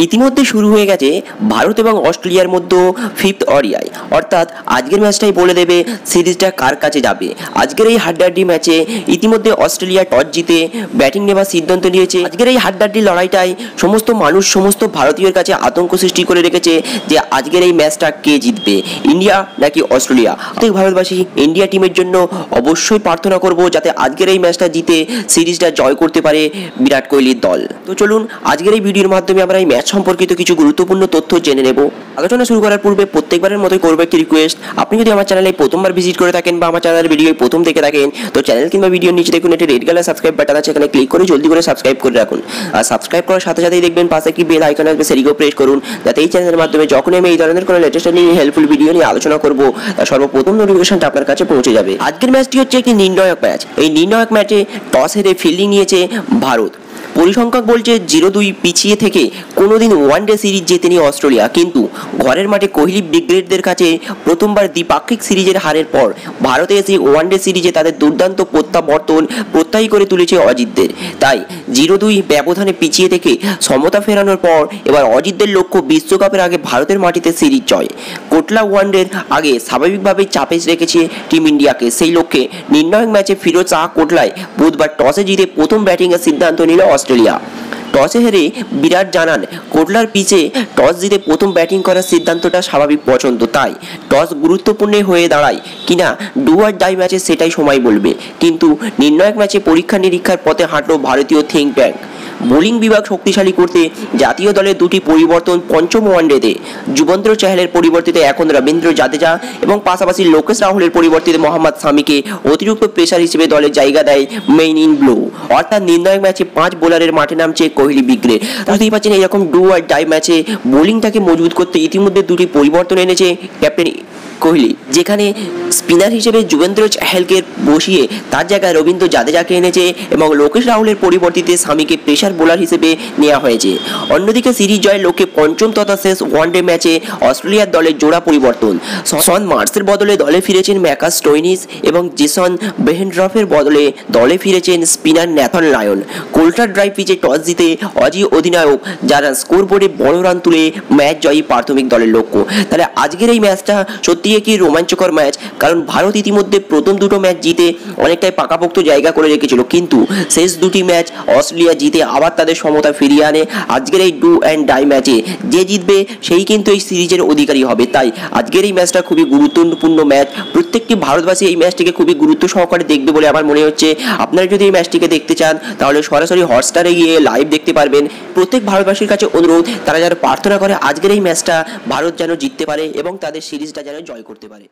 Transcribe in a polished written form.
ইতিমধ্যে শুরু হয়ে গেছে ভারত এবং অস্ট্রেলিয়ার মধ্যে ফিফথ ওডিআই, অর্থাৎ আজকের ম্যাচটাই বলে দেবে সিরিজটা কার কাছে যাবে। আজকের এই হাড্ডাহাড্ডি ম্যাচে ইতিমধ্যে অস্ট্রেলিয়া টস জিতে ব্যাটিং নেওয়ার সিদ্ধান্ত নিয়েছে। আজকের এই হাড্ডাহাড্ডি লড়াইটাই সমস্ত মানুষ, সমস্ত ভারতীয়র কাছে আতঙ্ক সৃষ্টি করে রেখেছে যে আজকের এই ম্যাচটা কে জিতবে, ইন্ডিয়া নাকি অস্ট্রেলিয়া। প্রত্যেক ভারতবাসী ইন্ডিয়া টিমের জন্য অবশ্যই প্রার্থনা করব যাতে আজকের এই ম্যাচটা জিতে সিরিজটা জয় করতে পারে বিরাট কোহলির দল। তো চলুন আজকের এই ভিডিওর মাধ্যমে আমরা এই ম্যাচ সম্পর্কিত কিছু গুরুত্বপূর্ণ তথ্য জেনে নেব। আলোচনা শুরু করার পূর্বে প্রত্যেকবারের মতোই করবো একটি রিকোয়েস্ট, আপনি যদি আমার চ্যানেলে প্রথমবার ভিজিট করে থাকেন বা আমার চ্যানেলের ভিডিও প্রথম দেখে থাকেন তো চ্যানেল কিংবা ভিডিওর নিচে দেখুন একটি রেড কালার সাবস্ক্রাইব বাটন আছে, এখানে ক্লিক করে জলদি করে সাবস্ক্রাইব করে রাখুন। আর সাবস্ক্রাইব করার সাথে সাথেই দেখবেন পাশে একটি বেল আইকন আসবে, সেটিকেও প্রেস করুন যাতে এই চ্যানেলের মাধ্যমে যখন আমি এই ধরনের কোনো লেটেস্ট নিয়ে হেল্পফুল ভিডিও নিয়ে আলোচনা করব তার সর্বপ্রথম নোটিফিকেশনটা আপনার কাছে পৌঁছে যাবে। আজকের ম্যাচটি হচ্ছে একটি নির্ণায়ক ম্যাচ। এই নির্ণায়ক ম্যাচে টস হেরে ফিল্ডিং নিয়েছে ভারত। পরিসংখ্যান বলছে 0-2 পিছিয়ে থেকে কোনোদিন ওয়ানডে সিরিজ জেতেনি অস্ট্রেলিয়া, কিন্তু ঘরের মাঠে কোহলি ব্রিগেডদের কাছে প্রথমবার দ্বিপাক্ষিক সিরিজের হারের পর ভারতে এসে ওয়ানডে সিরিজে তাদের দুর্দান্ত প্রত্যায়ী করে তুলেছে অজিতদের। তাই 0-2 ব্যবধানে পিছিয়ে থেকে সমতা ফেরানোর পর এবার অজিতদের লক্ষ্য বিশ্বকাপের আগে ভারতের মাটিতে সিরিজ জয়। কোটলা ওয়ানডের আগে স্বাভাবিকভাবেই চাপে রেখেছে টিম ইন্ডিয়াকে। সেই লক্ষ্যে নির্ণায়ক ম্যাচে ফিরোজ শাহ কোটলায় বুধবার টসে জিতে প্রথম ব্যাটিংয়ের সিদ্ধান্ত নিল অস্ট্রেলিয়া। টসে হেরে বিরাট জানান কোটলার পিচে টস জিতে প্রথম ব্যাটিং করার সিদ্ধান্তটা স্বাভাবিক পছন্দ, তাই টস গুরুত্বপূর্ণ হয়ে দাঁড়ায় কিনা ডু অর ডাই ম্যাচে সেটাই সময় বলবে। কিন্তু নির্ণায়ক ম্যাচে পরীক্ষা নিরীক্ষার পথে হাঁটল ভারতীয় থিঙ্ক ট্যাঙ্ক। বোলিং বিভাগ শক্তিশালী করতে জাতীয় দলের দুটি পরিবর্তন পঞ্চম ওয়ানডেতে। যুবন্দ্র চাহালের পরিবর্তিতে এখন রবীন্দ্র জাদেজা এবং পাশাপাশি লোকেশ রাহুলের পরিবর্তিতে মোহাম্মদ শামিকে অতিরিক্ত প্রেসার হিসেবে দলে জায়গা দেয় মেইন ইন ব্লু। অর্থাৎ নির্ণায়ক ম্যাচে 5 বোলারের মাঠে নামছে কোহলি ব্রিগেড। বুঝতেই পারছেন এরকম ডু আর ডাই ম্যাচে বোলিংটাকে মজবুত করতে ইতিমধ্যে দুটি পরিবর্তন এনেছে ক্যাপ্টেন কোহলি, যেখানে স্পিনার হিসেবে যুবেন্দ্র চাহালকে বসিয়ে তার জায়গায় রবীন্দ্র জাদেজাকে এনেছে এবং লোকেশ রাহুলের পরিবর্তিতে শামিকে প্রেসার বোলার হিসেবে নেওয়া হয়েছে। অন্যদিকে সিরিজ জয়ের লক্ষ্যে পঞ্চম তথা শেষ ওয়ানডে ম্যাচে অস্ট্রেলিয়ার দলের জোড়া পরিবর্তন। শন মার্সের বদলে দলে ফিরেছেন ম্যাকাস স্টোইনিস এবং জেসন বেহেনড্রফের বদলে দলে ফিরেছেন spinner Nathan lion. Coal tar drive পিচে টস জিতে অজি অধিনায়ক যারা স্কোর বোর্ডে বড় রান তুলে ম্যাচ জয়ী প্রাথমিক দলের লক্ষ্য। তাহলে আজকের এই ম্যাচটা সত্যি কি রোমাঞ্চকর ম্যাচ, কারণ ভারত ইতিমধ্যে প্রথম দুটো ম্যাচ জিতে অনেকটাই পাকাপোক্ত জায়গা করে রেখেছিল, কিন্তু শেষ দুটি ম্যাচ অস্ট্রেলিয়া জিতে আবার তাদের সমতা ফিরিয়ে আনে। আজকের এই ডু অ্যান্ড ডাই ম্যাচে যে জিতবে সেই কিন্তু এই সিরিজের অধিকারী হবে। তাই আজকের এই ম্যাচটা খুবই গুরুত্বপূর্ণ ম্যাচ। প্রত্যেকটি ভারতবাসী এই ম্যাচটিকে খুবই গুরুত্ব সহকারে দেখবে বলে আমার মনে হচ্ছে। আপনারা যদি এই ম্যাচটিকে দেখতে চান তাহলে সরাসরি হটস্টারে গিয়ে লাইভ দেখতে পারবেন। প্রত্যেক ভারতবাসীর কাছে অনুরোধ, তারা যারা প্রার্থনা করে আজকের এই ম্যাচটা ভারত যেন জিততে পারে এবং তাদের সিরিজটা যেন জয় করতে পারে।